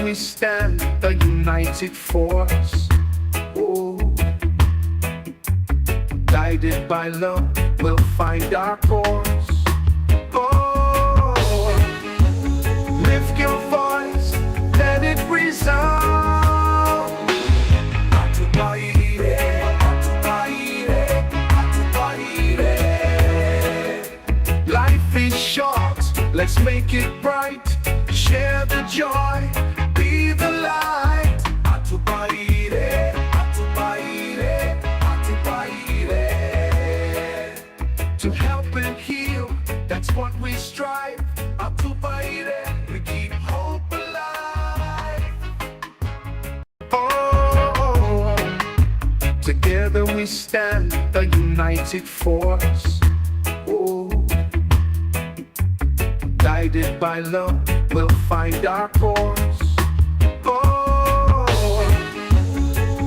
we stand, a united force. Oh, guided by love, we'll find our course. Oh, lift your voice, let it resound. Atupa Ire, Atupa Ire, Atupa Ire. Life is short, let's make it bright. Share the joy, be the light. Atupa Ire, Atupa Ire, Atupa Ire. To help and heal, that's what we strive. Atupa Ire, we keep hope alive. Oh, together we stand, a united force. Oh, guided by love, we'll find our course. Oh,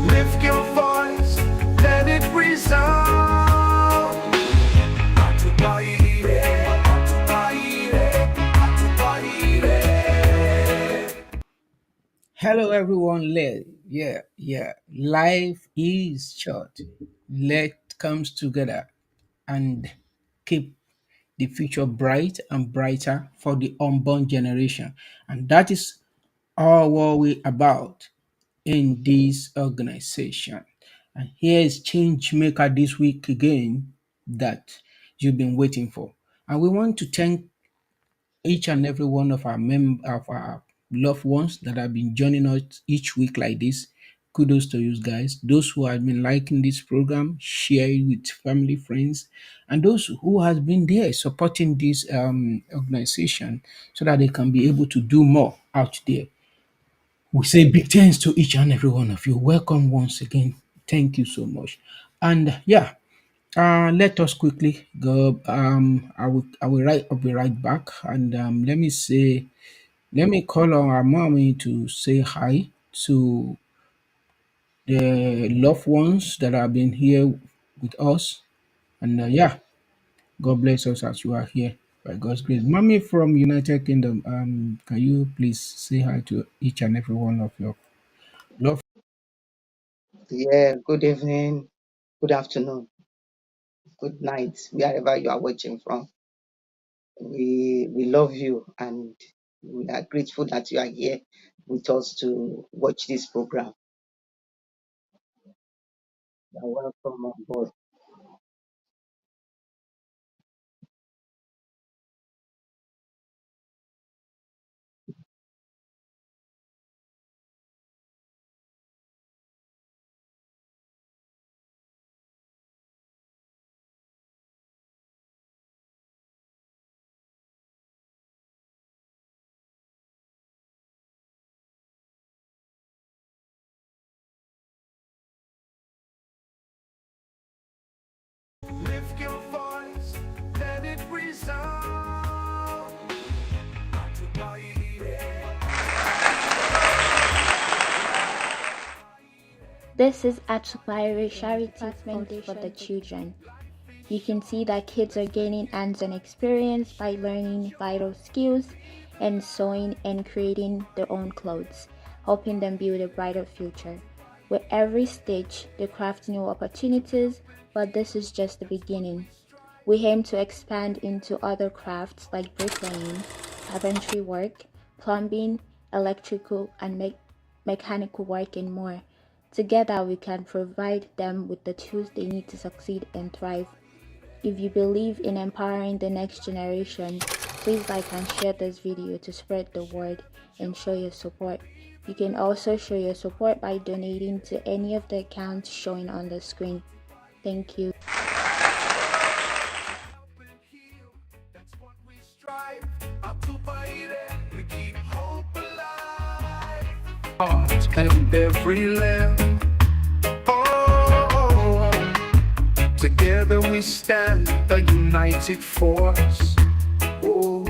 lift your voice, let it resound. Atupa Ire, Atupa Ire, Atupa Ire. Hello, everyone. Life is short. Let's come together and keep the future bright and brighter for the unborn generation. And that is all what we're about in this organization. And here is change maker this week again that you've been waiting for. And we want to thank each and every one of our loved ones that have been joining us each week like this. Kudos to you guys. Those who have been liking this program, share it with family, friends, and those who has been there supporting this organization so that they can be able to do more out there. We say big thanks to each and every one of you. Welcome once again. Thank you so much. And yeah, let us quickly go. I'll be right back. And let me call on our mommy to say hi to the loved ones that have been here with us. And yeah, God bless us as you are here by God's grace. Mommy from United Kingdom, can you please say hi to each and every one of your loved? Yeah, good evening, good afternoon, good night, wherever you are watching from. We love you and we are grateful that you are here with us to watch this program. You are welcome on board. Lift your voice, let it resound. Atupa Ire. This is Atupa Ire Charity Fund for the children. You can see that kids are gaining hands-on experience by learning vital skills and sewing and creating their own clothes, helping them build a brighter future. With every stitch, they craft new opportunities, but this is just the beginning. We aim to expand into other crafts like bricklaying, carpentry work, plumbing, electrical and mechanical work, and more. Together, we can provide them with the tools they need to succeed and thrive. If you believe in empowering the next generation, please like and share this video to spread the word and show your support. You can also show your support by donating to any of the accounts showing on the screen. Thank you. That's what we strive. Atupa Ire, we keep hope alive. Heart and every limb. Oh, together we stand, a united force. Oh,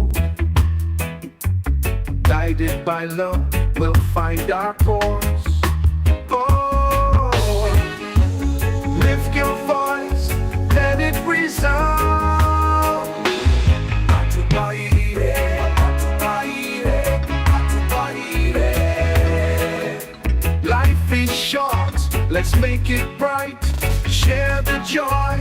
guided by love, we'll find our course. Oh, lift your voice, let it resound. Atupa Ire, Atupa Ire, Atupa Ire. Let's make it bright, share the joy,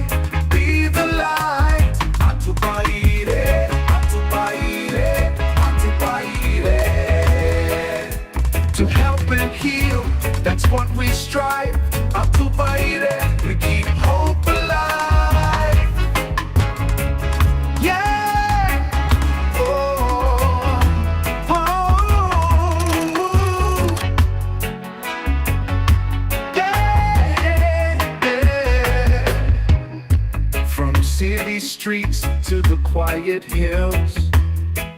be the light. Atupa Ire, Atupa Ire, Atupa Ire. To help and heal, that's what we strive. Atupa Ire, we keep hope alive. Yeah. Oh, oh, yeah. From city streets to the quiet hills,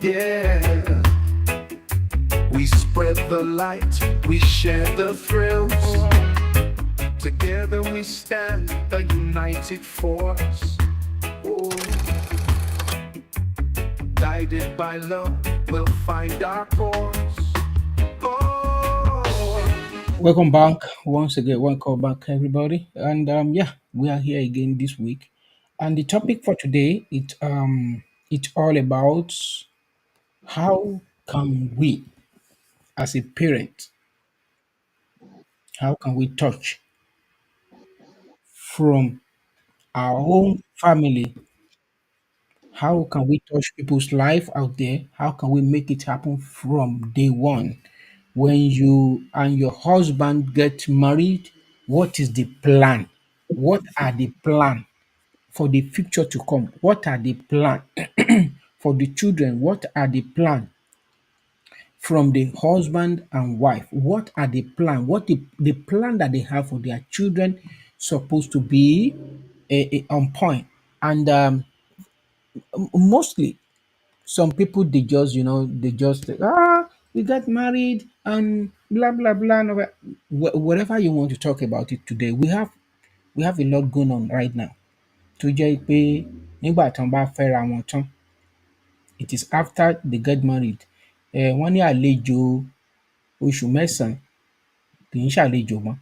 yeah. We spread the light, we share the thrills. Together we stand, a united force. Oh. Guided by love, we'll find our course. Oh. Welcome back once again. Welcome back, everybody. And yeah, we are here again this week. And the topic for today it's all about how can we, as a parent, how can we touch from our own family? How can we touch people's life out there? How can we make it happen from day one? When you and your husband get married, what is the plan? What are the plan for the future to come? What are the plan for the children? What are the plan from the husband and wife? What are the plan? What the plan that they have for their children supposed to be on point? And mostly some people they just they just we got married and blah blah blah and whatever you want to talk about it today. We have a lot going on right now tó jẹ́ pé nígbà tán bá fẹ́ra wọn tán, it is after they get married. Wọ́n ní àlejò oṣù mẹ́sàn-án kì í ṣàlejò mọ́.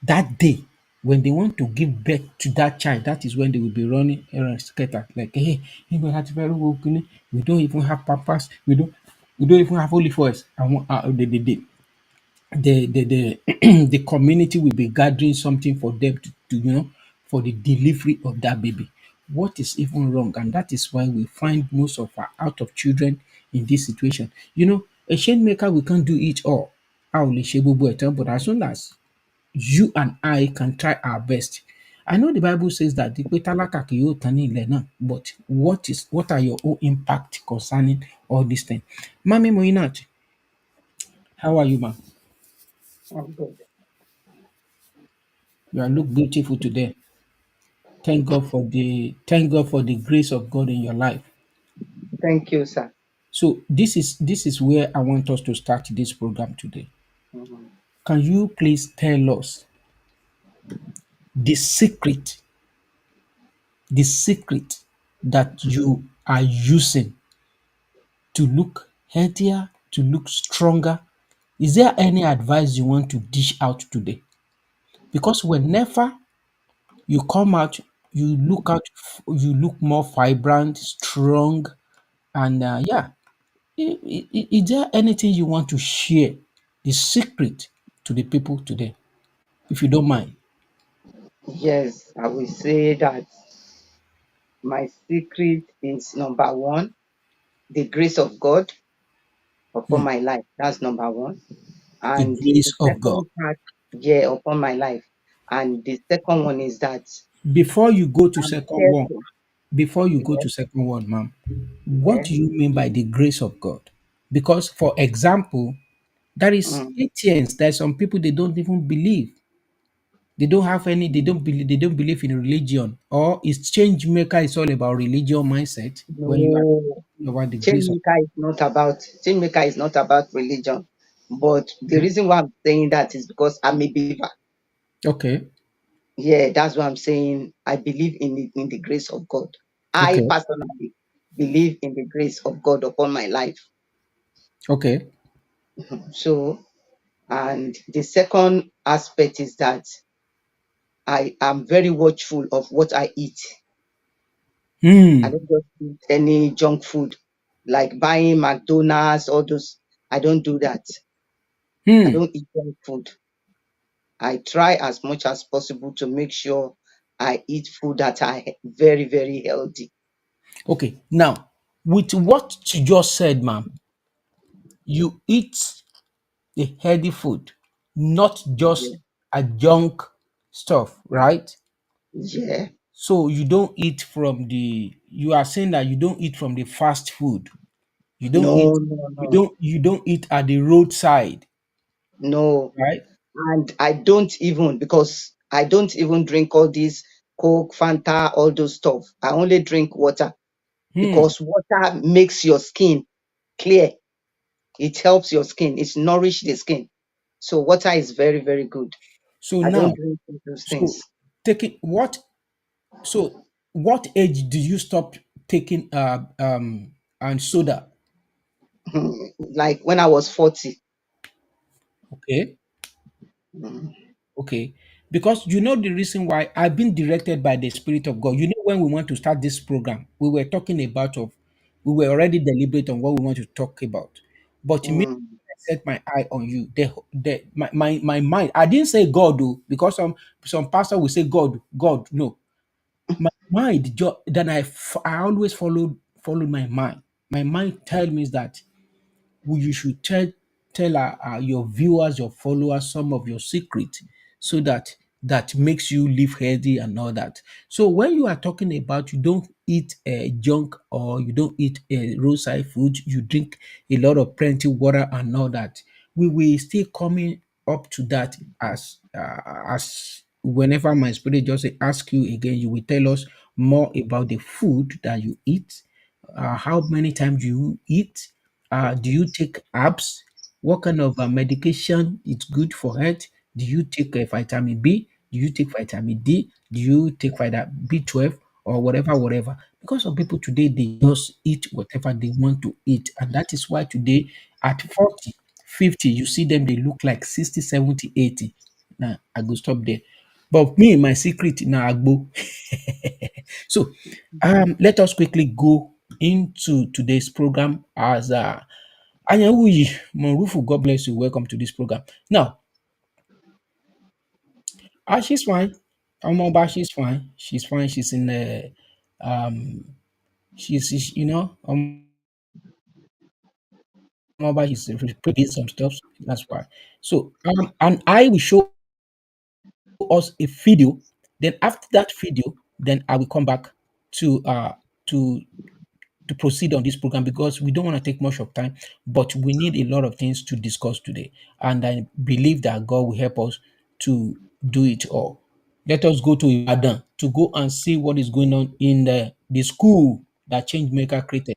That day when they want to give birth to that child, that is when they will be running errands scatter like, hey, níbo la ti fẹ́ rówó kíní, we don't even have pampers, we don't even have holy oils. Àwọn the the community will be gathering something for them to for the delivery of that baby. What is even wrong? And that is why we find most of our out of children in this situation. A chain maker, we can't do it all. A ò lè ṣe gbogbo ẹ̀ tán, but as soon as you and I can try our best. I know the Bible says that the pé tálákà kì yóò tán ní ilẹ̀ náà, but what are your own impact concerning all these things? Mami Moinat, how are you, ma? I'm good. You look beautiful today. Thank God for the grace of God in your life. Thank you, sir. So this is where I want us to start this program today. Mhm. Can you please tell us the secret that you are using to look healthier, to look stronger? Is there any advice you want to dish out today? Because whenever you come out, you look more vibrant, strong, and yeah. Is there anything you want to share, the secret to the people today, if you don't mind? Yes, I will say that my secret is number one, the grace of God upon Hmm. my life. That's number one. The And the grace of God. second part, yeah, upon my life. And the second one is that Before you go to I'm second one, careful. before you go Yeah, to second one, ma'am, what yeah. do you mean by the grace of God? Because, for example, there is Mm. atheists. There's some people they don't even believe. They don't have any. They don't believe in religion. Or is change maker is all about religion mindset when you are No, talking about the grace of. Chain maker is not about religion. But the reason why I'm saying that is because I'm a believer. Okay, Yeah, that's what I'm saying. I believe in the grace of God. I okay, personally believe in the grace of God upon my life. okay. So, and the second aspect is that I am very watchful of what I eat. I Hmm. don't just eat any junk food like buying McDonald's, all those. I don't do that. I Hmm. don't eat junk food. I try as much as possible to make sure I eat food that are very, very healthy. Okay, now with what you just said, ma'am, you eat a healthy food, not Yeah. just a junk stuff, right? Yeah. So you don't eat from the you are saying that you don't eat from the fast food. You don't No, eat no, you no, don't you don't eat at the roadside, no. right? And I don't even, because I don't even drink all these Coke, Fanta, all those stuff. I only drink water, Hmm. because water makes your skin clear. It helps your skin. It's nourish the skin. So water is very, very good. So I don't now, drink those so things. taking what so what age do you stop taking and soda? Like when I was 40. Okay. Mm, Okay. Because you know the reason why I've been directed by the Spirit of God. You know, when we want to start this program, we were already deliberate on what we want to talk about. But immediately mm, I set my eye on you, my mind, I didn't say God, though, because some pastor will say God, God. No, my mind, I always follow my mind. My mind tell me that you should tell your viewers, your followers, some of your secret, so that that makes you live healthy and all that. So when you are talking about you don't eat junk or you don't eat roadside food, you drink a lot of plenty water and all that. We will still coming up to that as whenever my spirit just say, ask you again, you will tell us more about the food that you eat, how many times you eat, do you take herbs? What kind of medication is good for health? Do you take vitamin B? Do you take vitamin D? Do you take vitamin B12 or whatever, whatever? Because some people today, they just eat whatever they want to eat. And that is why today at 40, 50, you see them, they look like 60, 70, 80. Now, I go stop there. But me, my secret, now Agbo. So let us quickly go into today's program as Anyawuyi Morufu. God bless you. Welcome to this program. Now, she's fine. Omoba, she's fine. She's fine. She's in the you know, Omoba, she's preparing some stuff. That's why. So and I will show us a video. Then after that video, then I will come back to to to proceed on this program because we don't want to take much of time, but we need a lot of things to discuss today. And I believe that God will help us to do it all. Let us go to Ibadan to go and see what is going on in the school that Changemaker created.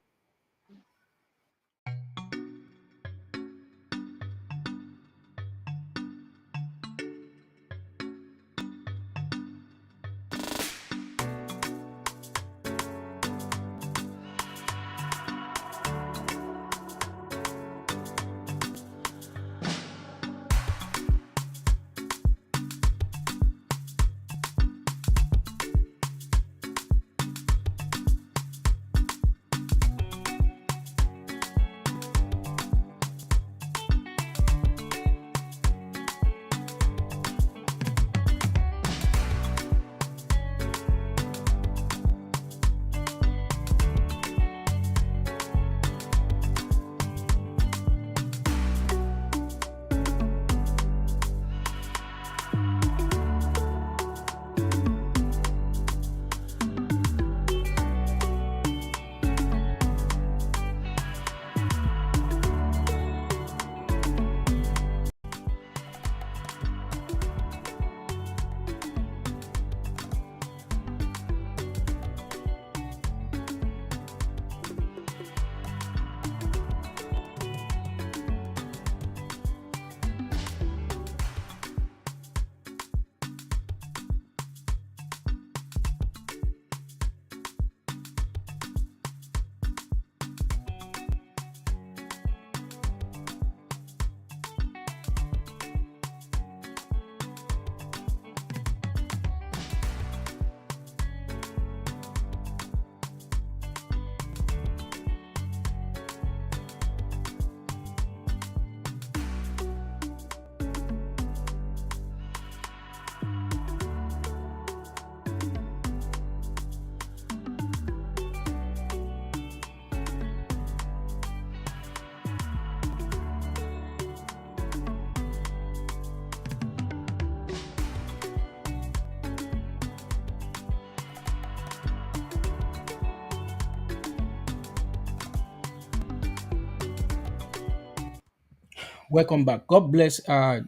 Welcome back. God bless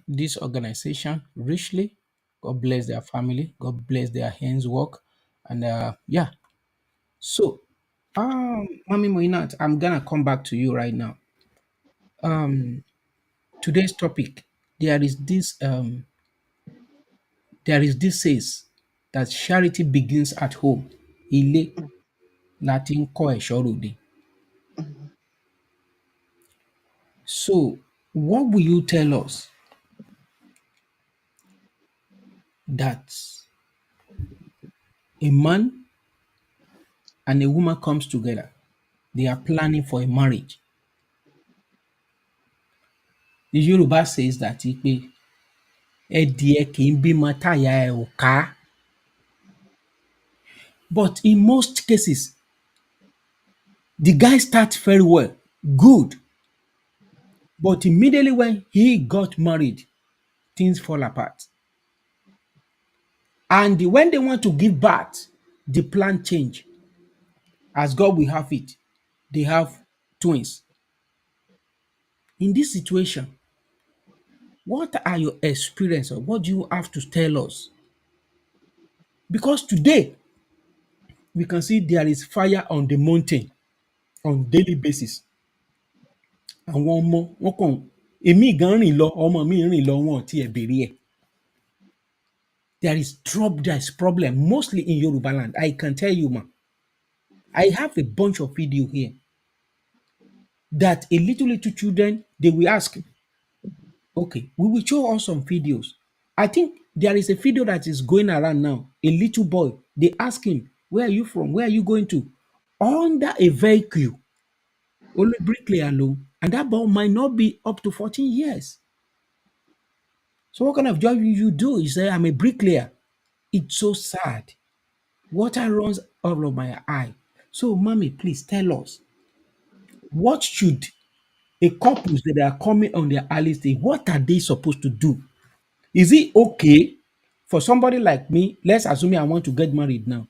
this organization richly. God bless their family. God bless their hands work. And yeah. So, Mami Moinat, I'm gonna come back to you right now. Today's topic, there is this says that charity begins at home. Ilé láti ń kọ́ ẹ̀ṣọ́ ròde. Mhm. So, what will you tell us that a man and a woman comes together? They are planning for a marriage. The Yoruba says that pé ẹdìẹ kì í bímọ táyà ẹ̀ ò ká. But in most cases, the guy starts very well, good. But immediately when he got married, things fall apart. And when they want to give birth, the plan change. As God will have it, they have twins. In this situation, what are your experiences? What do you have to tell us? Because today we can see there is fire on the mountain on daily basis. Àwọn ọmọ wọn kàn èmi gan rìn lọ ọmọ mi rìn lọ wọn ò tiẹ̀ béèrè ẹ̀. There is trouble, there is problem mostly in Yoruba land. I can tell you, ma. I have a bunch of video here that a little children they will ask, okay, we will show us some videos. I think there is a video that is going around now. A little boy, they ask him, where are you from? Where are you going to? Under a vehicle, only bricklayer alone, and that boy might not be up to 14 years. So what kind of job you do? You say, I'm a bricklayer. It's so sad. Water runs out of my eye. So, mommy, please tell us, what should a couples that are coming on their early stage, what are they supposed to do? Is it okay for somebody like me? Let's assume I want to get married now.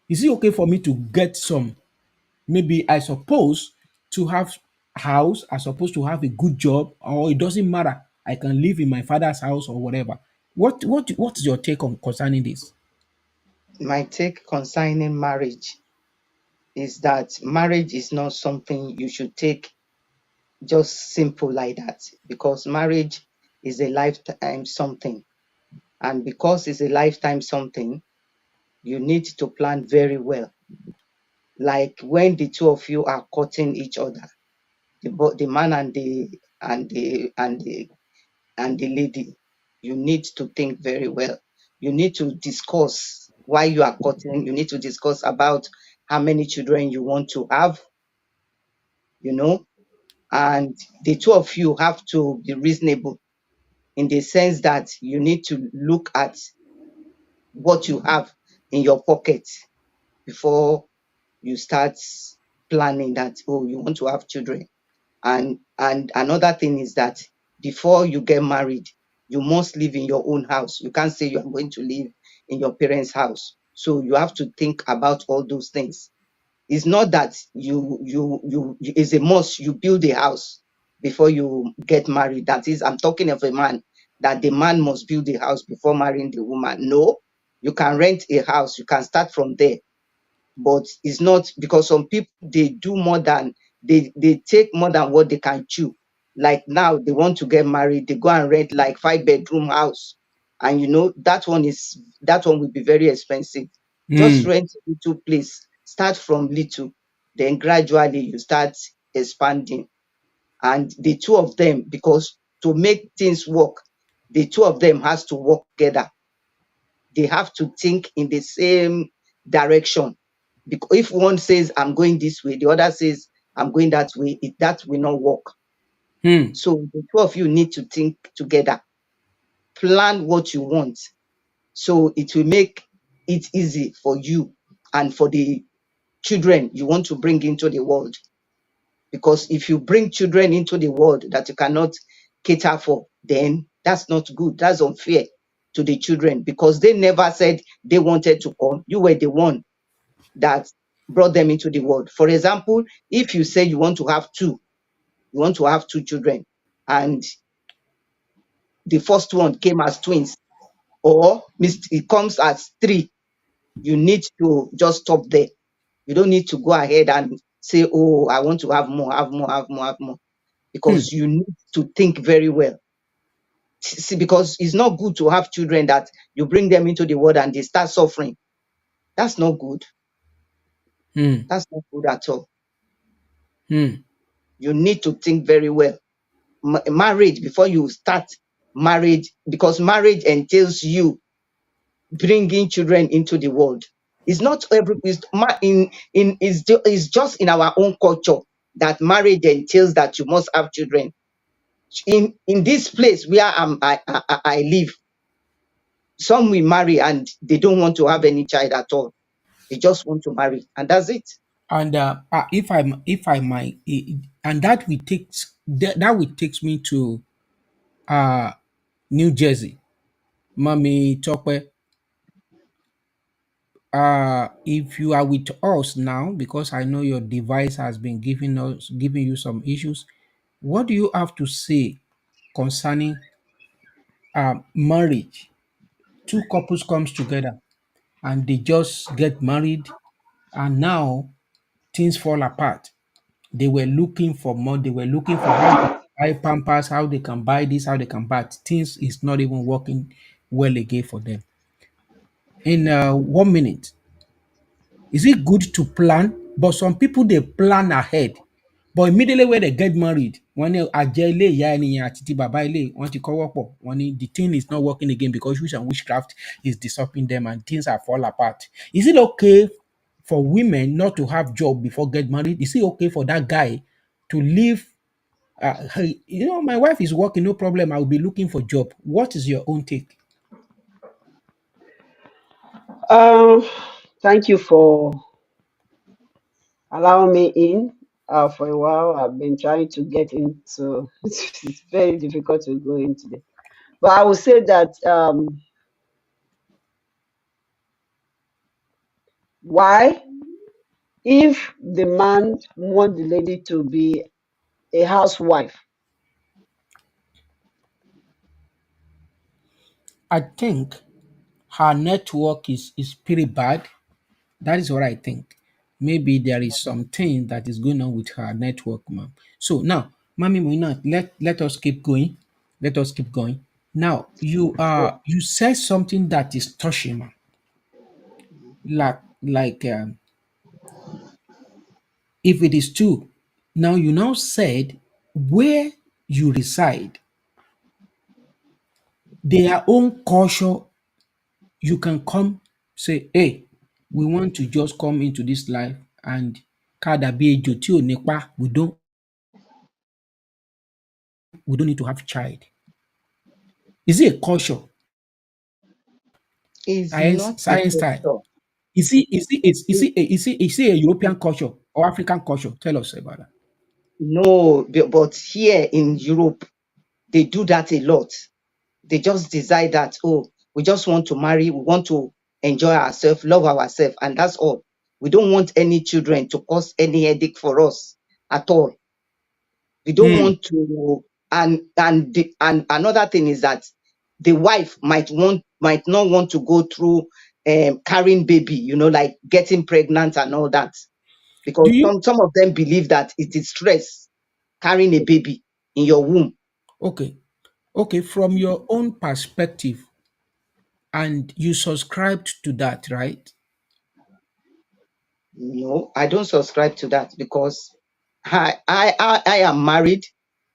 Is it okay for me to get some? Maybe I suppose to have house, I supposed to have a good job, or it doesn't matter. I can live in my father's house or whatever. What's your take on concerning this? My take concerning marriage is that marriage is not something you should take just simple like that, because marriage is a lifetime something. And because it's a lifetime something, you need to plan very well. Like when the two of you are courting each other, the man and the lady, you need to think very well. You need to discuss why you are courting. You need to discuss about how many children you want to have, you know, and the two of you have to be reasonable in the sense that you need to look at what you have in your pocket before you start planning that, oh, you want to have children. And another thing is that before you get married, you must live in your own house. You can't say you are going to live in your parents' house. So you have to think about all those things. It's not that it's a must you build a house before you get married. That is, I'm talking of a man, that the man must build a house before marrying the woman. No, you can rent a house, you can start from there. But it's not, because some people, they do more than they take more than what they can chew. Like now they want to get married, they go and rent like 5-bedroom house, and that one will be very expensive. Just Hmm. rent a little place, start from little, then gradually you start expanding. And the two of them, because to make things work, the two of them has to work together. They have to think in the same direction. Because if one says I'm going this way, the other says I'm going that way, that will not work. Hmm. So the two of you need to think together, plan what you want, so it will make it easy for you and for the children you want to bring into the world. Because if you bring children into the world that you cannot cater for, then that's not good. That's unfair to the children, because they never said they wanted to come. You were the one that brought them into the world. For example, if you say you want to have two children, and the first one came as twins, or it comes as three, you need to just stop there. You don't need to go ahead and say, oh, I want to have more, have more, have more, have more, Hmm. because you need to think very well. See, because it's not good to have children that you bring them into the world and they start suffering. That's not good. Hmm. That's not good at all. Hmm. You need to think very well. Marriage, before you start marriage, because marriage entails you bringing children into the world. It's not every it's just in our own culture that marriage entails that you must have children. In this place where I live, some will marry and they don't want to have any child at all. They just want to marry, and that's it. And if I might, and that will takes me to uh New Jersey. Mommy Tokwe, if you are with us now, because I know your device has been giving you some issues, what do you have to say concerning marriage? Two couples comes together and they just get married, and now things fall apart. They were looking for more. They were looking for how they buy pampers, how they can buy this, how they can buy it. Things is not even working well again for them. In 1 minute, is it good to plan? But some people they plan ahead. But immediately when they get married, when they àjẹ́ ilé ìyá ẹni yẹn àti ti bàbá ilé wọ́n ti kọ́wọ́ pọ̀, wọ́n ní the thing is not working again because witch and witchcraft is disturbing them and things are fall apart. Is it okay for women not to have job before get married? Is it okay for that guy to leave? Hey, my wife is working, no problem. I will be looking for job. What is your own take? Um, Thank you for allowing me in. For a while, I've been trying to get in, so it's very difficult to go in today. But I would say that why, if the man want the lady to be a housewife, I think her network is pretty bad. That is what I think. Maybe there is something that is going on with her network, ma'am. So now, Mami Moina, let us keep going. Let us keep going. Now, you said something that is touching, ma'am. Like if it is true, now you now said where you reside, their own culture, you can come say, hey, we want to just come into this life and kadabi ejo tí ò nípa, we don't need to have child. Is it a culture? It's Science, not a science style. culture. Is it a European culture or African culture? Tell us about that. No, but here in Europe, they do that a lot. They just decide that, oh, we just want to marry, we want to enjoy ourselves, love ourselves, and that's all. We don't want any children to cause any headache for us at all. We don't Hmm. want to, and another thing is that the wife might not want to go through carrying baby, like getting pregnant and all that, because Do you some of them believe that it is stress carrying a baby in your womb. okay? Okay, from your own perspective, and you subscribed to that, right? No, I don't subscribe to that, because I am married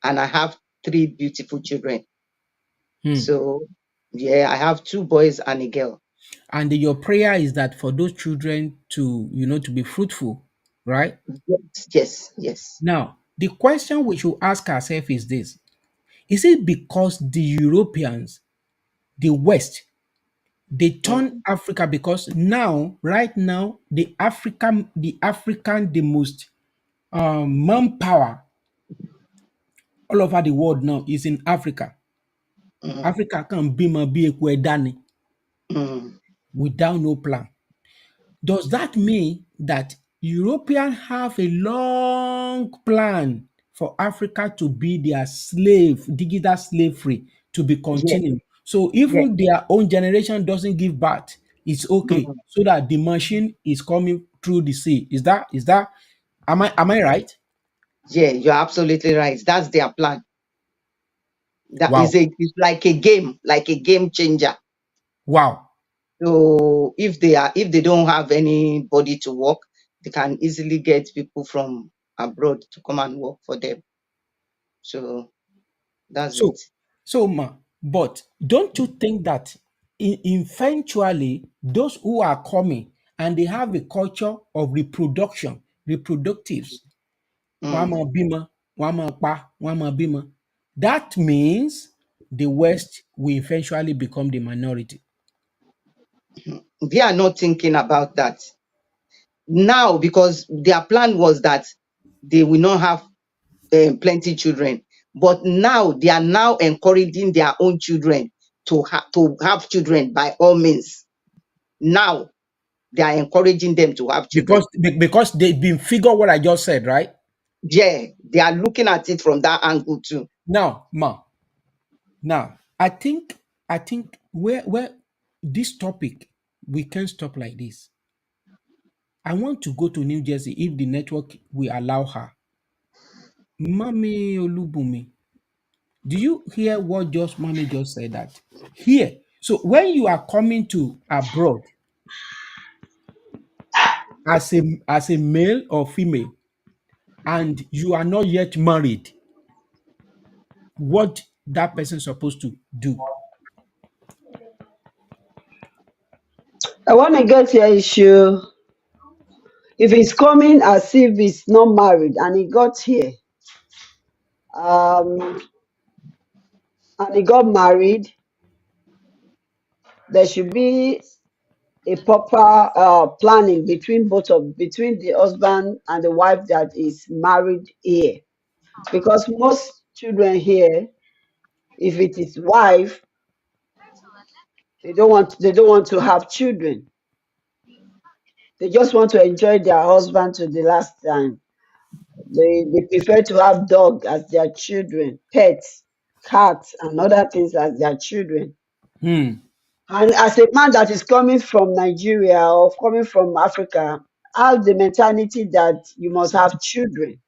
and I have three beautiful children. Hmm. So yeah, I have two boys and a girl. And your prayer is that for those children to be fruitful, right? Yes, yes, yes. Now, the question we should ask ourselves is this: is it because the Europeans, the West, they turn Mm, Africa, because now, right now, the most manpower all over the world now is in Africa. mm, Africa can be my be mm. without no plan. Does that mean that Europeans have a long plan for Africa to be their slave, digital slavery to be Yeah, continued. So yeah. even their own generation doesn't give birth, it's okay. Mhm. So that the machine is coming through the sea. Is that am I right? Yeah, you're absolutely right. That's their plan. That is Wow. it's like a game changer. Wow. So if they don't have anybody to work, they can easily get people from abroad to come and work for them. So that's So, it. but don't you think that eventually those who are coming and they have a culture of reproduction, reproductives, Mm. wama bima, wama pa, wama bima, that means the West will eventually become the minority. They are not thinking about that now because their plan was that they will not have plenty children. But now they are now encouraging their own children to have children by all means. Now they are encouraging them to have children. Because they've been figure what I just said, right? Yeah, they are looking at it from that angle too. Now, I think where this topic we can't stop like this. I want to go to New Jersey if the network will allow her. Mami Olubumi, do you hear what just Mami just said that? Here. So when you are coming to abroad as a male or female and you are not yet married, what that person supposed to do? I want to get your issue. If he's coming as if he's not married and he got here, um, and he got married, there should be a proper planning between the husband and the wife that is married here, because most children here, if it is wife, they don't want to have children. They just want to enjoy their husband to the last time. They prefer to have dog as their children, pets, cats, and other things as their children. Hmm. And as a man that is coming from Nigeria or coming from Africa, have the mentality that you must have children.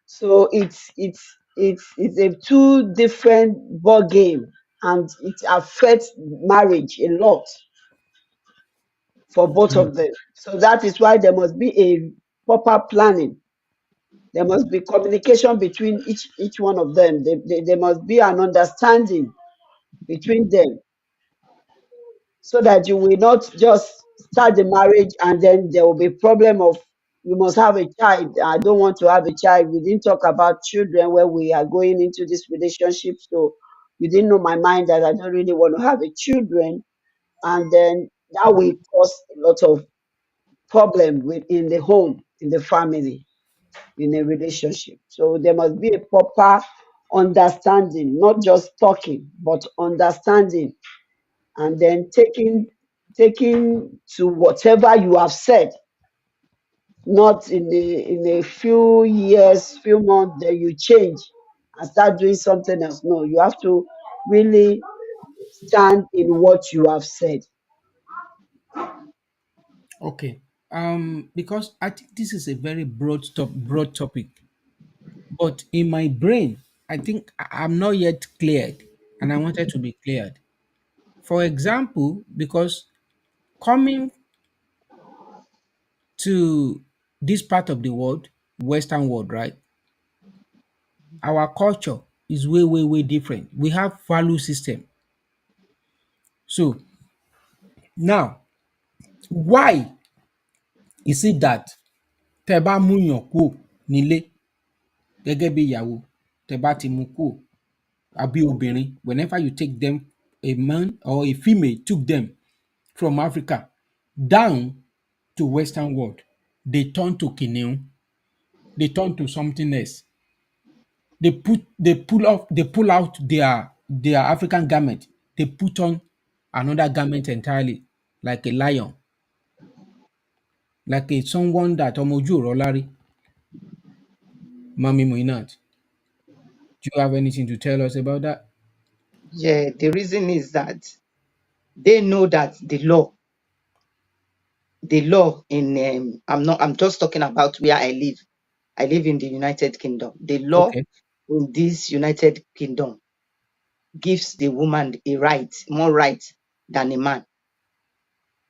So it's a two different ball game, and it affects marriage a lot for both Hmm. of them. So that is why there must be a proper planning. There must be communication between each one of them. There must be an understanding between them, so that you will not just start the marriage and then there will be problem of you must have a child. I don't want to have a child. We didn't talk about children when we are going into this relationship, so you didn't know my mind that I don't really want to have a children, and then that will cause a lot of problem within the home, in the family, in a relationship. So there must be a proper understanding, not just talking, but understanding, and then taking to whatever you have said, not in a few years, few months, then you change and start doing something else. No, you have to really stand in what you have said. Okay. Because I think this is a very broad topic. But in my brain, I think I'm not yet cleared, and I wanted to be cleared. For example, because coming to this part of the world, Western world, right? Our culture is way, way, way different. We have value system. So now, why is it that tẹ́ bá mú yàn kúrò nílé gẹ́gẹ́ bí ìyàwó, tẹ́ bá ti mú kúrò, àbí obìnrin, whenever you take them, a man or a female took them from Africa down to Western world, they turn to kìnìún, they turn to something else. They pull out their African garment, they put on another garment entirely, like a lion, like a someone that ọmọ ojú ò rọ́ lárí. Mommy Moinat, do you have anything to tell us about that? Yeah, the reason is that they know that the law in I'm just talking about where I live. I live in the United Kingdom. The law Okay. in this United Kingdom gives the woman a right, more right than a man.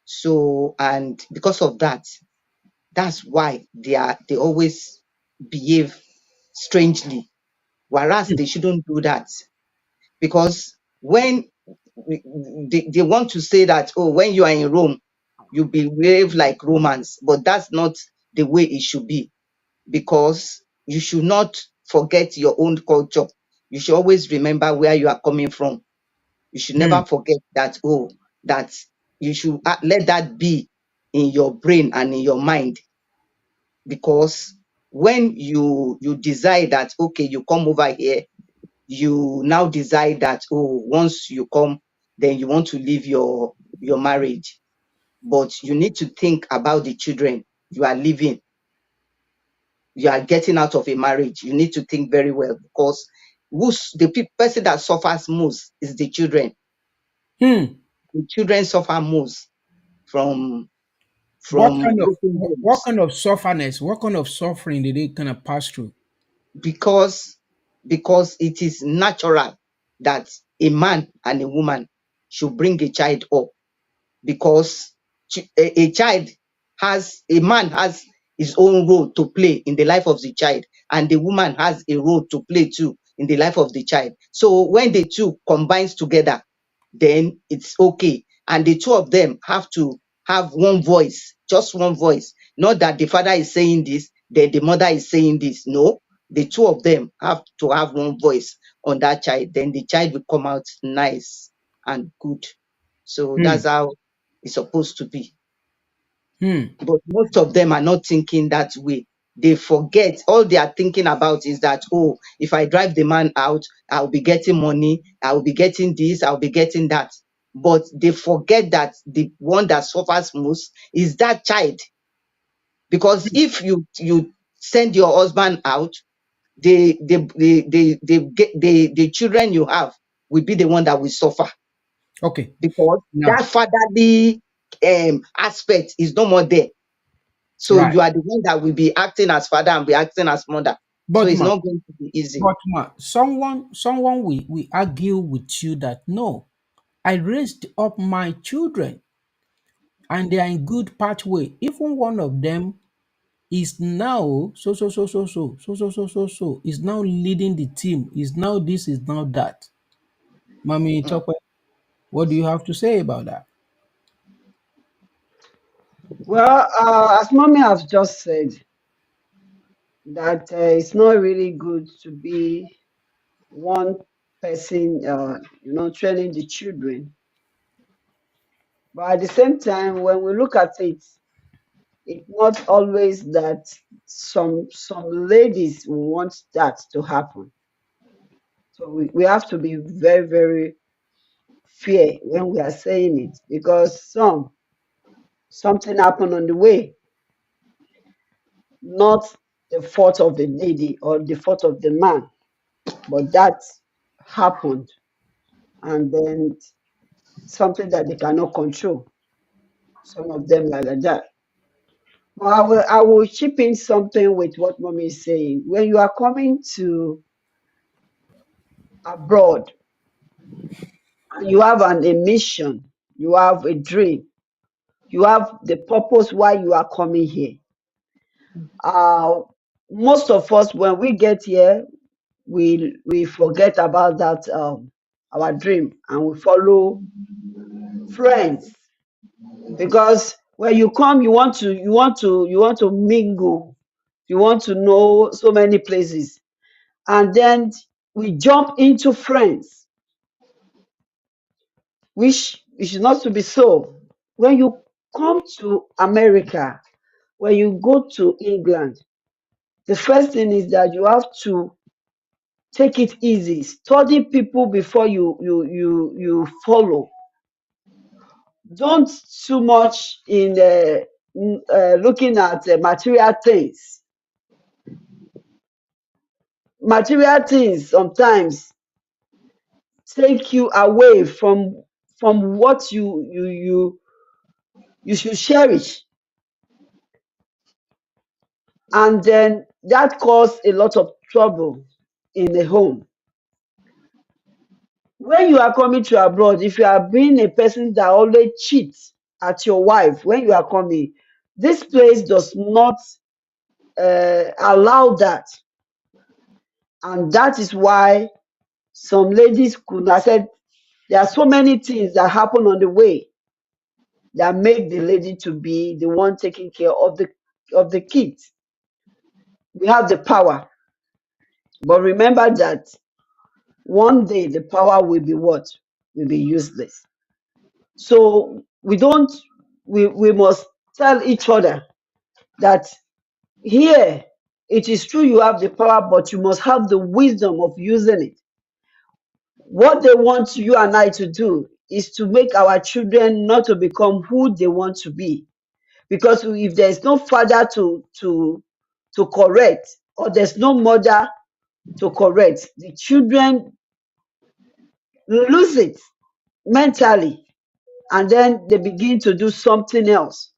So, and because of that, that's why they always behave strangely, whereas Hmm. they shouldn't do that. Because when they want to say that, oh, when you are in Rome, you behave like Romans, but that's not the way it should be, because you should not forget your own culture. You should always remember where you are coming from. You should Hmm. never forget that, oh, that you should let that be in your brain and in your mind. Because when you decide that, okay, you come over here, you now decide that, oh, once you come, then you want to leave your marriage. But you need to think about the children you are leaving, you are getting out of a marriage. You need to think very well, because the person that suffers most is the children. Hmm. The children suffer most from What from kind of broken what homes, kind of sufferness, what kind of suffering did they kind of pass through? because it is natural that a man and a woman should bring a child up, because a child a man has his own role to play in the life of the child, and the woman has a role to play too in the life of the child. So when the two combines together, then it's okay. And the two of them have to have one voice, just one voice. Not that the father is saying this, then the mother is saying this. No, the two of them have to have one voice on that child. Then the child will come out nice and good. So Hmm. that's how it's supposed to be. Hmm. But most of them are not thinking that way. They forget, all they are thinking about is that, oh, if I drive the man out, I'll be getting money, I'll be getting this, I'll be getting that. But they forget that the one that suffers most is that child. Because if you send your husband out, the children you have will be the one that will suffer, Okay. because Now, that fatherly aspect is no more there. So right. you are the one that will be acting as father and be acting as mother. So But it's ma, not going to be easy. someone will argue with you that no, I raised up my children and they are in good pathway. Even one of them is now is now leading the team. Is now this, is now that. Mommy Mm. Tokwe, what do you have to say about that? Well, as mommy have just said, that it's not really good to be one person, training the children. But at the same time, when we look at it, it's not always that some ladies want that to happen. So we have to be very, very fair when we are saying it, because something happened on the way, not the fault of the lady or the fault of the man, but that happened, and then something that they cannot control. Some of them are like that. But I will chip in something with what mommy is saying. When you are coming to abroad and you have a mission, you have a dream, you have the purpose why you are coming here. Uh, Most of us, when we get here, we forget about that our dream, and we follow friends, because when you come, you want to mingle, you want to know so many places, and then we jump into friends, which is not to be so. When you come to America, when you go to England, the first thing is that you have to take it easy, study people before you follow. Don't too much in looking at material things. material things sometimes take you away from what you should cherish, and then that cause a lot of trouble in the home. When you are coming to abroad, if you are being a person that always cheats at your wife when you are coming, this place does not allow that. And that is why some ladies could have said there are so many things that happen on the way that make the lady to be the one taking care of the kids. We have the power, but remember that one day the power will be what? Will be useless. So we must tell each other that here it is true you have the power, but you must have the wisdom of using it. What they want you and I to do is to make our children not to become who they want to be. Because if there is no father to correct, or there's no mother to correct, the children lose it mentally, and then they begin to do something else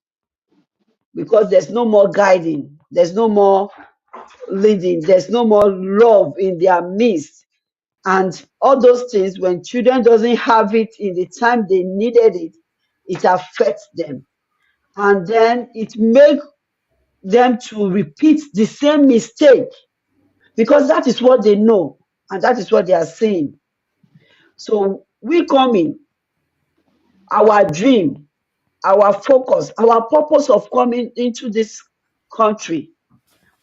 because there's no more guiding, there's no more leading, there's no more love in their midst. And all those things, when children doesn't have it in the time they needed it, it affects them. And then it makes them to repeat the same mistake because that is what they know and that is what they are saying. So we come in, our dream, our focus, our purpose of coming into this country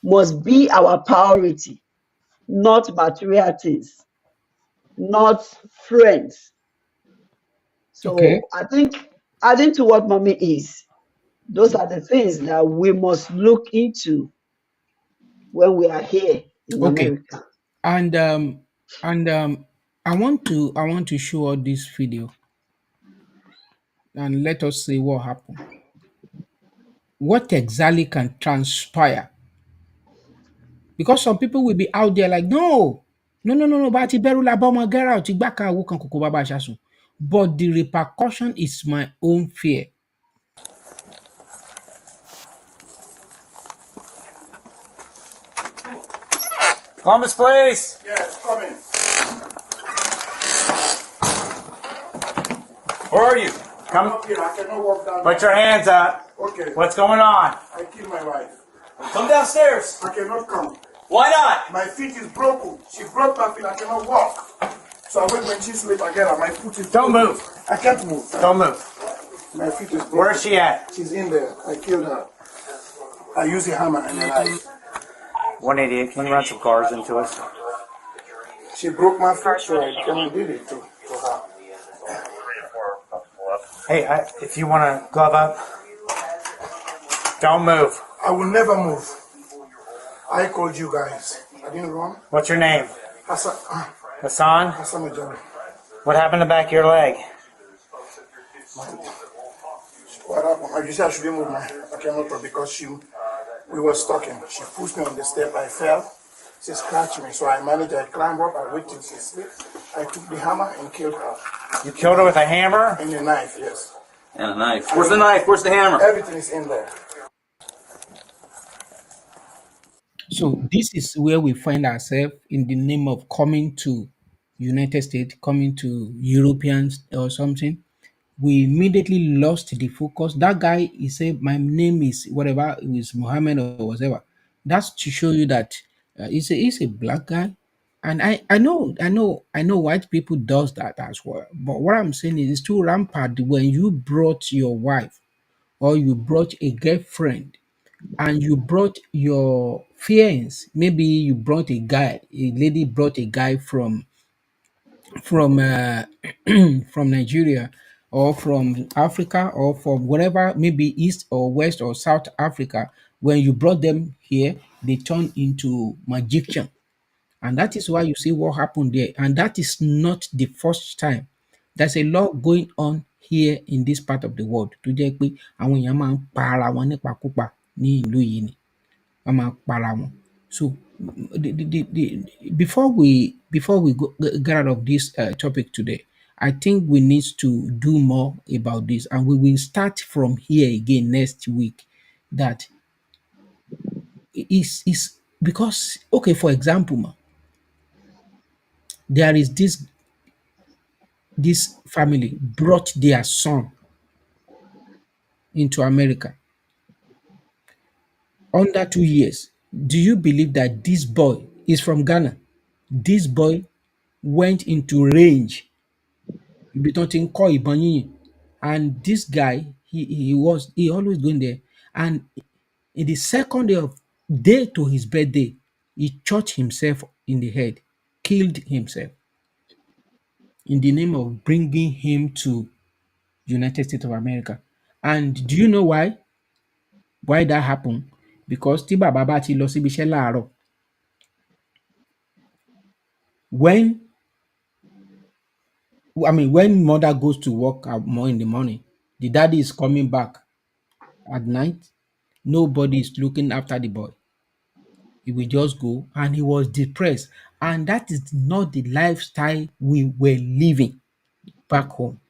must be our priority, not material things, not friends. Okay. So I think adding to what mommy is, those are the things that we must look into when we are here in Okay. America. And I want to show her this video and let us see what happened. What exactly can transpire? Because some people will be out there like, no, no, no, no, no, but Iberula Boma get out, Igbaka Awokan Koko Baba Shasu. But the repercussion is my own fear. Columbus, please. Yes, coming. Where are you? Come Come. up here. I cannot walk down. Put your hands up. Okay. What's going on? I killed my wife. Come downstairs. I cannot come. Why not? My feet is broken. She broke my feet. I cannot walk. So I wait when she sleep again. My foot is Don't broken. move. I can't move. Don't move. My feet is broken. Where is she at? She's in there. I killed her. I use a hammer and a knife. 188. Can you run some cars into us? She broke my foot, so I came and did it to her. Hey, if you want to glove up, don't move. I will never move. I called you guys. I didn't run. What's your name? Hassan, Hassan? Hassan Ujari. What happened to the back of your leg? What happened? You said I shouldn't move I cannot talk because we were talking. She pushed me on the step. I fell. She scratched me. So I managed. I climbed up. I waited till she slept. I took the hammer and killed her. You killed her with a hammer? And a knife, yes. And a knife. Where's the knife? Where's the hammer? Everything is in there. So this is where we find ourselves in the name of coming to United States, coming to Europeans or something. We immediately lost the focus. That guy, he said, "My name is whatever, it was Muhammad or whatever." That's to show you that he's a black guy, and I know white people does that as well. But what I'm saying is, it's too rampant when you brought your wife or you brought a girlfriend and you brought your fiance. Maybe you brought a lady brought a guy from from Nigeria or from Africa or from wherever, maybe East or West or South Africa. When you brought them here, they turn into magician, and that is why you see what happened there. And that is not the first time. There's a lot going on here in this part of the world. Tó jẹ́ pé àwọn èèyàn máa ń pa ara wọn nípakúpa ní ìlú yìí ni. Wọ́n máa ń para wọn. So before we get out of this topic today, I think we need to do more about this, and we will start from here again next week. That is because, okay, for example, there is this family brought their son into America under 2 years. Do you believe that this boy is from Ghana? This boy went into range, ibi tán ti ń kọ́ ìbọn yínyìn, and this guy he always going there, and in the second day to his birthday, he shot himself in the head, killed himself in the name of bringing him to United States of America. And do you know why that happened? Because tí bàbá bá ti lọ síbi iṣẹ́ láàárọ̀, when when mother goes to work more in the morning, the daddy is coming back at night, nobody is looking after the boy. He will just go, and he was depressed. And that is not the lifestyle we were living back home.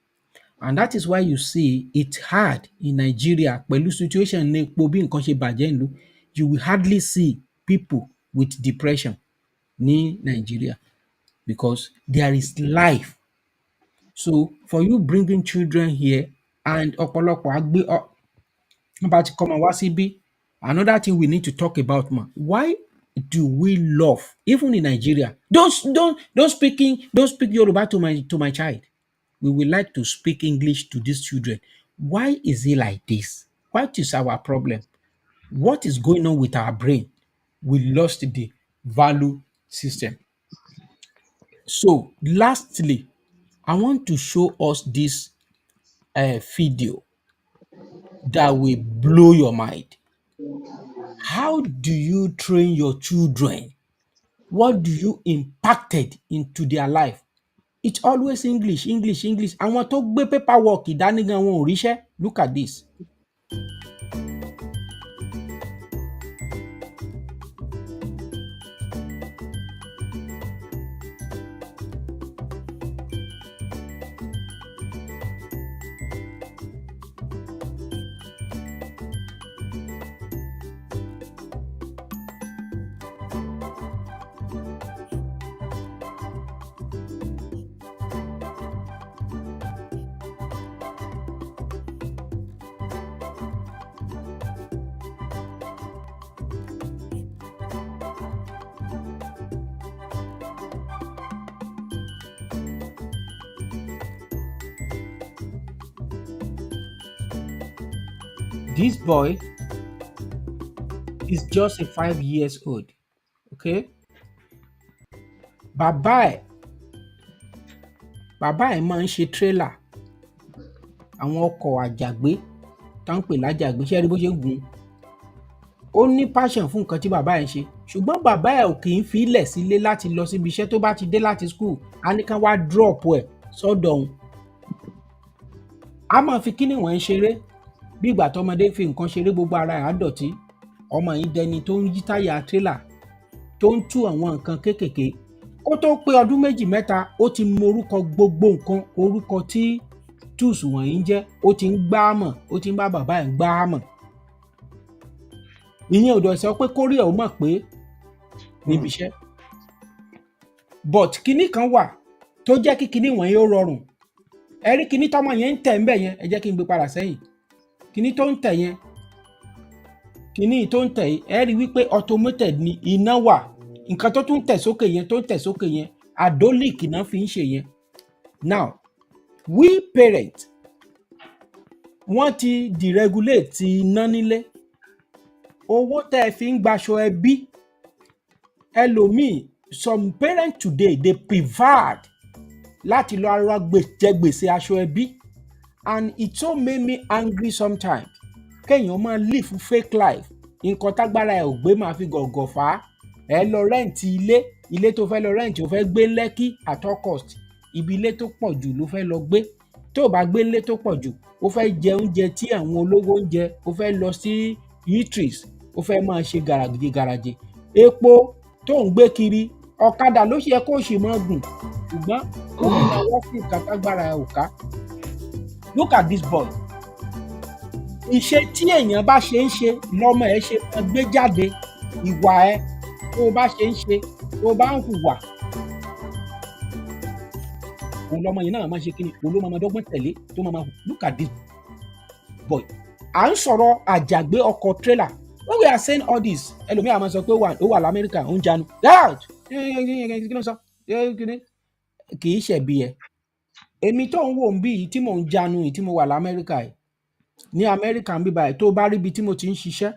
And that is why you see it's hard in Nigeria. Pẹ̀lú situation ní epo bí nǹkan ṣe bàjẹ́ ìlú, you will hardly see people with depression ní Nigeria because there is life. So for you bringing children here, and ọ̀pọ̀lọpọ̀ á gbé wọ́n bá ti kọ́ ọmọ wá síbí, another thing we need to talk about, why do we love, even in Nigeria, don't speak Yoruba to my child. We would like to speak English to these children. Why is it like this? What is our problem? What is going on with our brain? We lost the value system. So lastly, I want to show us this video that will blow your mind. How do you train your children? What do you impacted into their life? It's always English, English, English. Àwọn tó gbé paperwork dání gan wọn ò ríṣẹ́. Look at this. This boy is just 5 years old. Okay? Bàbá ẹ̀ máa ń ṣe trailer. Àwọn ọkọ̀ àjàgbé tó ń pè lájàgbé, ṣé ẹ rí bó ṣe ń gùn? Ó ní passion fún nǹkan tí bàbá ẹ̀ ń ṣe. Ṣùgbọ́n bàbá ẹ̀ ò kì í fi ilẹ̀ sílé láti lọ síbi iṣẹ́. Tó bá ti dé láti school, á ní kán wá drop ẹ̀ sọ́dọ̀ òun. Á máa fi kíní wọ̀nyí ṣeré. Bí ìgbà tọmọdé fi nǹkan ṣeré, gbogbo ara ẹ̀ á dọ̀tí. Ọmọ yìí dẹni tó ń yí táyà trailer, tó ń tú àwọn nǹkan kéékèèké. Kó tó pé ọdún 2-3, ó ti mọ orúkọ gbogbo nǹkan, orúkọ tí tools wọ̀nyí ń jẹ́. Ó ti ń gbá mọ̀, ó ti ń bá bàbá ẹ̀ gbá mọ̀. Ìyẹn ò dọ̀ sọ pé kórè ẹ̀ ó mọ̀ pé níbi iṣẹ́. But kíní kan wà tó jẹ́ kí kíní wọ̀nyí ó rọrùn. Ẹ rí kíní tọ́mọ yẹn ń tẹ̀ ń bẹ̀ yẹn, ẹ jẹ́ kí n gbé padà sẹ́yìn. Kíní tó ń tẹ̀ yẹn, kíní tó ń tẹ̀ yìí, ẹ rí wípé automated ni, iná wà. Nǹkan tó tún tẹ̀ sókè yẹn, hydraulic náà fi ń ṣe yẹn. Now, we parents, wọ́n ti deregulate ti iná nílé. Owó tẹ́ ẹ fi ń gbaṣọ ẹbí. Ẹlòmíì, some parents today, they preferred láti lọ ara jẹ gbèsè aṣọ ẹbí. And it so made me angry sometimes. Kéèyàn máa live fake life. Nǹkan tágbára ẹ̀ ò gbé máa fi gọ̀gọ̀ fà á. Ẹ lọ rẹ́ǹtì ilé tó fẹ́ lọ rẹ́ǹtì, ó fẹ́ gbé Lẹ́kí at all cost. Ibi ilé tó pọ̀ jù ló fẹ́ lọ gbé. Tó o bá gbé ilé tó pọ̀ jù, ó fẹ́ jẹ oúnjẹ tí àwọn olówó ń jẹ, ó fẹ́ lọ sí eateries, ó fẹ́ máa ṣe gàràjé. epo tó ń gbé kiri, ọ̀kadà ló ṣe yẹ kó ṣì máa gùn, ṣùgbọ́n ó ń nawọ́ sí nǹkan tágbára ẹ̀ ò ká. Look at this boy. Ìṣe tí èèyàn bá ṣe ń ṣe lọ́mọ ẹ̀ ṣe máa gbé jáde. Ìwà ẹ tó o bá ṣe ń ṣe, tó o bá ń hùwà, òun lọmọ yẹn náà máa ṣe kíni, òun ló máa dọ́gbọ́n tẹ̀lé tó máa hù. Look at this boy. À ń sọ̀rọ̀ àjàgbé ọkọ̀ trailer. When we are saying all this, ẹlòmíràn máa sọ pé ó wà l'Amẹ́ríkà, ó ń janu. Kí ló ń sọ? Kì í ṣẹ̀bi ẹ. Èmi tó ń wò ń bí yìí tí mò ń janu yìí tí mo wà l'Amẹ́ríkà yìí, ní Amẹ́ríkà ń bí báyìí, tó bá rí ibi tí mo ti ń ṣiṣẹ́,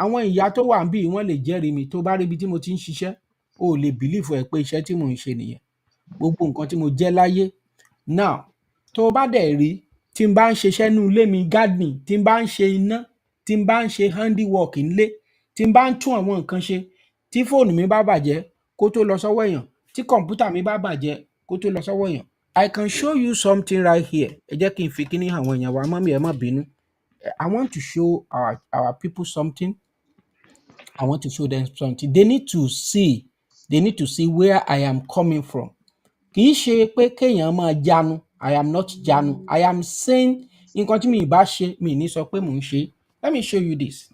àwọn ìyá tó wà ń bí yìí wọ́n lè jẹ́rìí mi. Tó bá rí ibi tí mo ti ń ṣiṣẹ́, o ò lè bìlífù ẹ̀ pé iṣẹ́ tí mò ń ṣe nìyẹn. Gbogbo nǹkan tí mo jẹ́ láyé. Now, tó bá dẹ̀ rí tí n bá ń ṣiṣẹ́ nínú ilé mi, gardening, tí n bá ń ṣe iná, tí n bá ń ṣe handiwork nílé, tí n bá ń tún àwọn nǹkan ṣe, tí fóònù mi bá bàjẹ́ kó tó lọ sọ́wọ́ èèyàn, tí kọ̀ǹpútà mi bá bàjẹ́ kó tó lọ sọ́wọ́ èèyàn. I can show you something right here. Ẹ jẹ́ kí n fi kíní àwọn èèyàn wa, mọ́mí ẹ má bínú. I want to show our people something. I want to show them something. They need to see where I am coming from. Kì í ṣe pé kéèyàn máa janu. I am not janu. I am saying nǹkan tí mi ì bá ṣe, mi ì ní sọ pé mò ń ṣe. Let me show you this.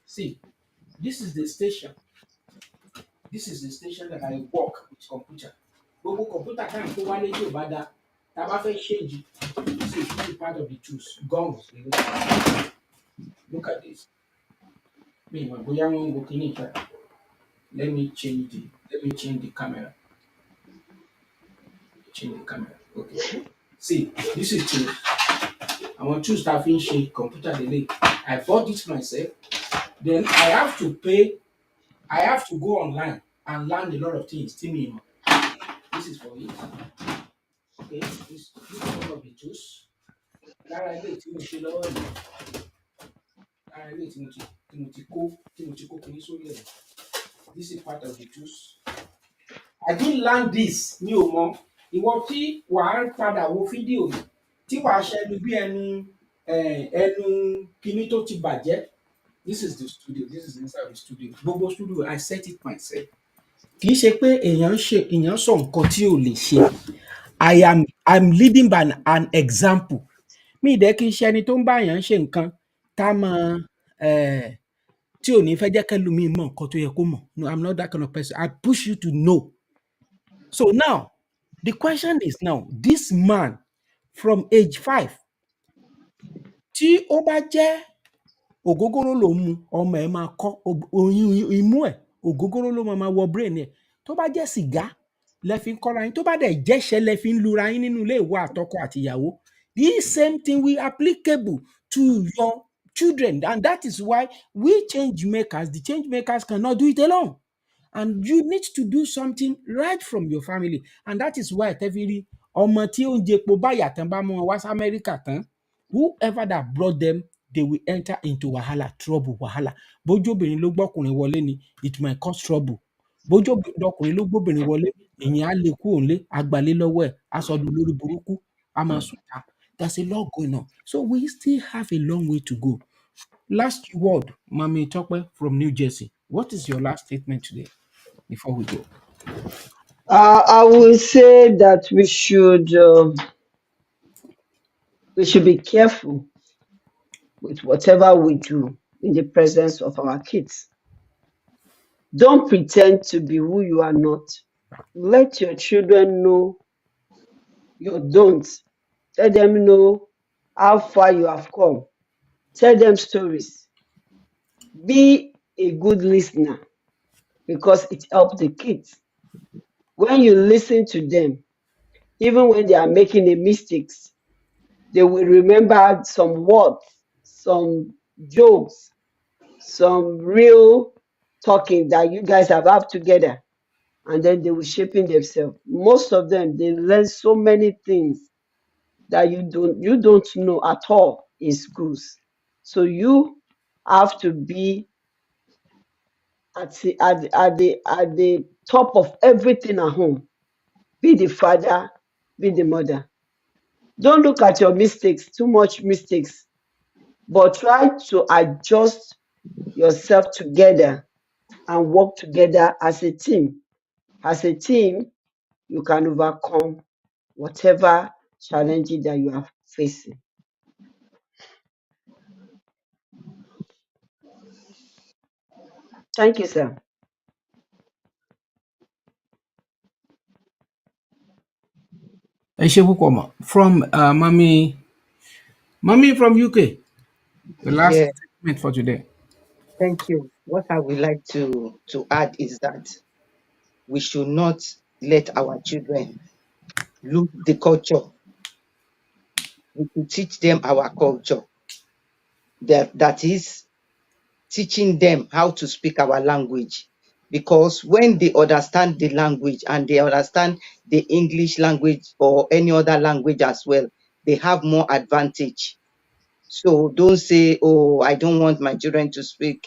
See, this is the station. This is the station that I work with computer. Gbogbo computer kan tó wálé tí ò bá dá, tá a bá fẹ́ change, this is part of the tools. Guns. Look at this. Mi ò mọ̀ bóyá wọ́n ń wo kíní ìta. Let me change the camera. Okay. See, this is tools. Àwọn tools tá a fi ń ṣe computer lélẹ̀. I bought this myself. Then I have to pay. I have to go online and learn a lot of things. This is for it. Okay, this is one of the tools. Lára ilé tí mo ṣe lọ́wọ́ yìí. Lára ilé tí mo ti kó kíní sórí ẹ̀. This is part of the tools. I didn't learn this ní o mọ̀. Ìwọ tí wàá padà wo fídíò tí wàá ṣẹnu bí ẹnu kíní tó ti bàjẹ́. This is the studio. This is inside the studio. Gbogbo studio, I set it myself. Kì í ṣe pé èèyàn sọ nǹkan tí ò lè ṣe. I'm leading by an example. Mi ì dẹ̀ kí n ṣe ẹni tó ń bá èèyàn ṣe nǹkan tá mọ tí ò ní fẹ́ jẹ́ kẹ́lòmíì mọ̀ nǹkan tó yẹ kó mọ̀. No, I'm not that kind of person. I push you to know. So now, the question is now, this man from age 5, tí ó bá jẹ́ ògógóró ló mu, ọmọ ẹ̀ máa kọ́ oyún imú ẹ̀, ògógóró ló máa wọ brain ẹ̀. Tó bá jẹ́ sìgá lẹ fi ń kọ́ra yín, tó bá dẹ̀ jẹ́ṣẹ́ lẹ fi ń lura yín nínú ilé ìwọ àtọkọ àtìyàwó, this same thing will applicable to your children. And that is why we change makers, the change makers cannot do it alone. And you need to do something right from your family. And that is why tẹ́fí ọmọ tí ó ń jẹpo báyà tán bá mú wọn wá sí Amẹ́ríkà tán, whoever that brought them, they will enter into wahala, trouble, wahala. Bójú obìnrin ló gbọ́kùnrin wọlé ni, it might cause trouble. Bójú ọkùnrin ló gbóbìnrin wọlé, èèyàn á lè kú òǹlé, àgbàlé lọ́wọ́ ẹ̀, aṣọ́dún lórí burúkú, a máa sùn ta. There's a lot going on. So we still have a long way to go. Last word, Mami Tope from New Jersey. What is your last statement today before we go? I will say that we should be careful with whatever we do in the presence of our kids. Don't pretend to be who you are not. Let your children know your don'ts. Let them know how far you have come. Tell them stories. Be a good listener because it helps the kids. When you listen to them, even when they are making the mistakes, they will remember some words, some jokes, some real talking that you guys have had together, and then they will shape in themselves. Most of them, they learn so many things that you don't know at all in schools. So you have to be at the top of everything at home. Be the father, be the mother. Don't look at your mistakes, too much mistakes, but try to adjust yourself together and work together as a team. As a team, you can overcome whatever challenges that you are facing. Thank you, sir. Ẹ ṣé púpọ̀ mà. From mommy from UK, the last Yeah, statement for today. thank you. What I would like to add is that we should not let our children lose the culture. We should teach them our culture. That is teaching them how to speak our language. Because when they understand the language and they understand the English language or any other language as well, they have more advantage. So don't say, oh, I don't want my children to speak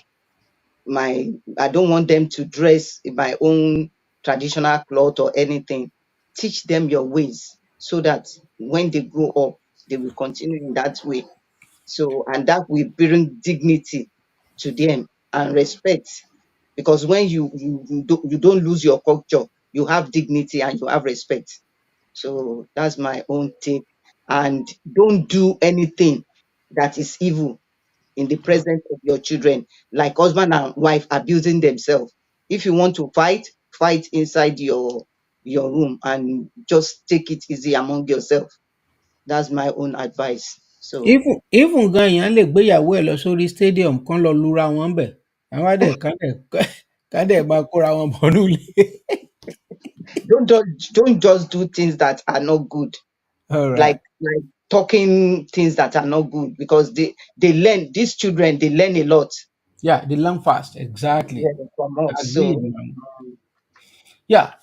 I don't want them to dress in my own traditional cloth or anything. Teach them your ways so that when they grow up, they will continue in that way. So, and that will bring dignity to them and respect. Because when you don't lose your culture, you have dignity and you have respect. So that's my own take. And don't do anything that is evil in the presence of your children, like husband and wife abusing themselves. If you want to fight, fight inside your room and just take it easy among yourself. That's my own advice. So Even gan èèyàn lè gbéyàwó ẹ̀ lọ sórí stadium kán lọ lura wọn ńbẹ̀. Àwọn á dẹ̀ kán dẹ̀ máa kóra wọn bọnú ilé. don't just do things that are not good, All right. like talking things that are not good, because they learn, these children, they learn a lot, Yeah, they learn fast. Exactly. yeah, from us. Agreed, So man. Yeah.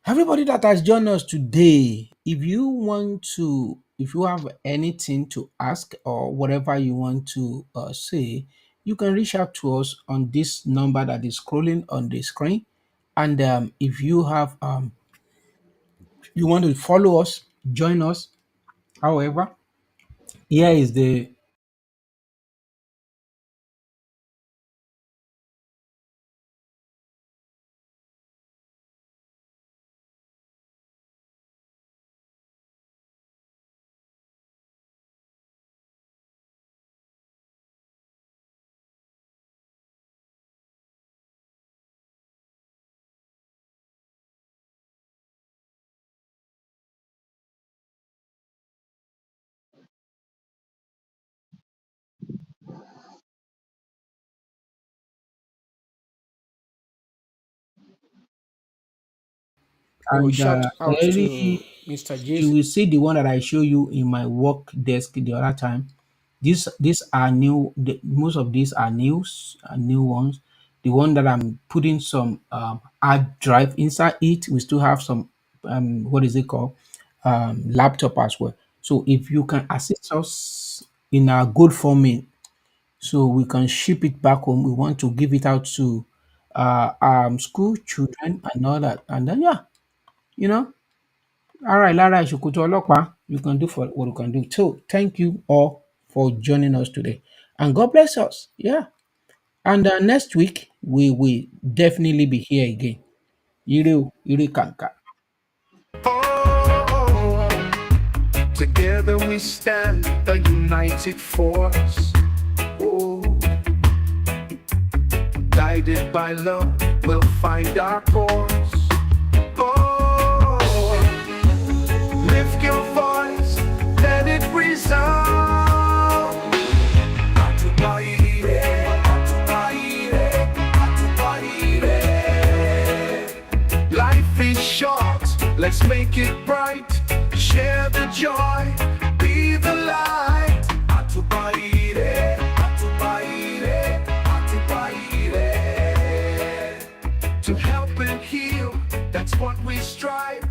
Everybody that has joined us today, if you have anything to ask or whatever you want to say, you can reach out to us on this number that is scrolling on the screen. And if you have you want to follow us, join us. However, here is the Oh, and shout out to very Mr. you Jason. will see the one that I show you in my work desk the other time. These are new. Most of these are new ones. The one that I'm putting some hard drive inside it, we still have some what is it called, laptop as well. So if you can assist us in a good format, so we can ship it back home. We want to give it out to school children and all that, and then yeah, you know. All right, Lara Ìṣòkòtò Ọlọ́pàá, you can do for what you can do. So thank you all for joining us today. And God bless us. Yeah. And next week, we will definitely be here again. Ire Kanka. Oh, together we stand, a united force. Oh, guided by love, we'll find our course. Oh, lift your voice, let it resound. Atupa Ire, Atupa Ire, Atupa Ire. Life is short, let's make it bright. Share the joy, be the light. Atupa Ire, Atupa Ire, Atupa Ire. To help and heal, that's what we strive.